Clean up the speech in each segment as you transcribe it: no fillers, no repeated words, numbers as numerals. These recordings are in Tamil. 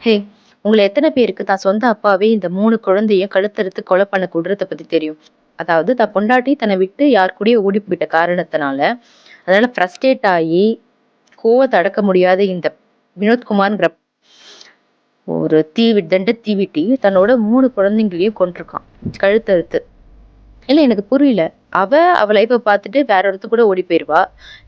ஹே! உங்கள எத்தன பேருக்கு தான் சொந்த அப்பாவே இந்த 3 குழந்தைய கழுத்தறுத்து கொலை பண்ண கொடூரத்த பத்தி தெரியும்? அதாவது தான் பொண்டாட்டி தன்ன விட்டு யார் கூடயோ ஓடி போயிட்ட காரணத்தினால, அதனால ஃப்ரஸ்ட்ரேட் ஆயி, கோவத்த அடக்க முடியாத இந்த வினோத்குமார்ங்கிற ஒரு தீவிட்டி தன்னோட 3 குழந்தைங்களையும் கொன்றுக்கான். கழுத்தறுத்து. இல்ல எனக்கு புரியல. அவ லைஃப்ப பார்த்துட்டு வேற ஒருத்தர் கூட ஓடி போயிருவா.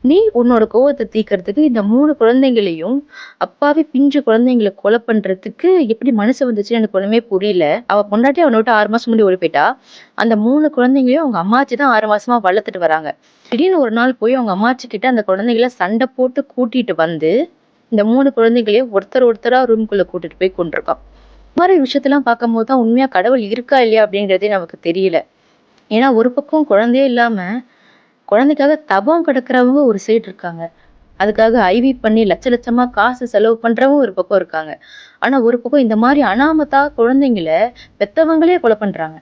நீ உன்னோட கோவத்த தீர்க்கறதுக்கு இந்த 3 குழந்தைங்களையும், அப்பாவி பிஞ்சு குழந்தைங்கள கொலை பண்றதுக்கு எப்படி மனசு வந்துச்சுன்னு எனக்கு ஒண்ணுமே புரியல. அவ பொண்டாட்டி அவன விட்டு 6 மாசம் முன்னாடி ஓடி போயிட்டா. அந்த 3 குழந்தைங்களையும் அவங்க அம்மாச்சி தான் 6 மாசமா வளர்த்துட்டு வராங்க. திடீர்னு ஒரு நாள் போய் அவங்க அம்மாச்சி கிட்ட அந்த குழந்தைங்கள சண்டை போட்டு கூட்டிட்டு வந்து, இந்த 3 குழந்தைகளையும் ஒருத்தரா ரூம்குள்ள கூட்டிட்டு போய் கொன்றுக்கான். இந்த மாரி விஷயத்தெல்லாம் பார்க்கும்போது தான் உண்மையா கடவுள் இருக்கா இல்லையா அப்படிங்கிறதே நமக்கு தெரியல. ஏன்னா ஒரு பக்கம் குழந்தையே இல்லாம, குழந்தைக்காக தவம் கிடக்கிறவங்க ஒரு சைடு இருக்காங்க. அதுக்காக ஐவி பண்ணி லட்ச லட்சமா காசு செலவு பண்றவங்க ஒரு பக்கம் இருக்காங்க. ஆனா ஒரு பக்கம் இந்த மாரி அனாமத்தா குழந்தைங்கள பெத்தவங்களே கொலை பண்றாங்க.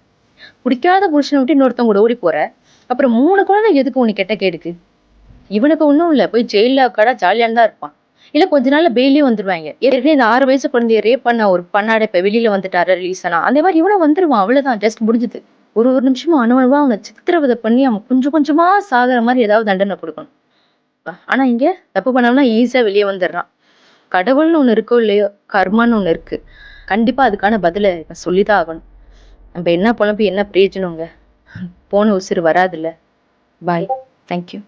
புடிக்காத புருஷன விட்டு இன்னொருத்தவங்க கூட ஓடி போற. அப்புறம் 3 குழந்தைங்க எதுக்கு உனக்கு கெட்ட கேடுக்கு? இவனுக்கு ஒண்ணும் இல்ல. போய் ஜெயில்ல உட்கார்ந்தா ஜாலியான்னு தான் இருப்பான். இல்ல கொஞ்ச நாள்ல பெயில்லயும் வந்துருவாய்ங்க. ஏற்கனவே இந்த 6 வயசு குழந்தைய ரேப் பண்ண ஒரு பண்ணாட இப்ப வெளியில வந்துட்டாரு ரீசனா. அந்த மாரி இவனும் வந்துருவான். அவ்வளவுதான் ஜஸ்ட் முடிஞ்சுது. ஒரு நிமிஷமும் அணு அணுவா அவன சித்திரவதை பண்ணி அவன் கொஞ்சம் கொஞ்சமா சாகுற மாரி ஏதாவது தண்டனை குடுக்கணும். ஆனா இங்க தப்பு பண்ணவனா ஈஸியா வெளிய வந்துடுறான். கடவுள்னு ஒண்ணு இருக்கோ இல்லையோ, கர்மான்னு ஒண்ணு இருக்கு. கண்டிப்பா அதுக்கான பதில இவன் சொல்லிதான் ஆகணும். நம்ம என்ன புலம்பி என்ன பிரயோஜனங்க? போன உசுரு வராதுல்ல. பாய். Thank you.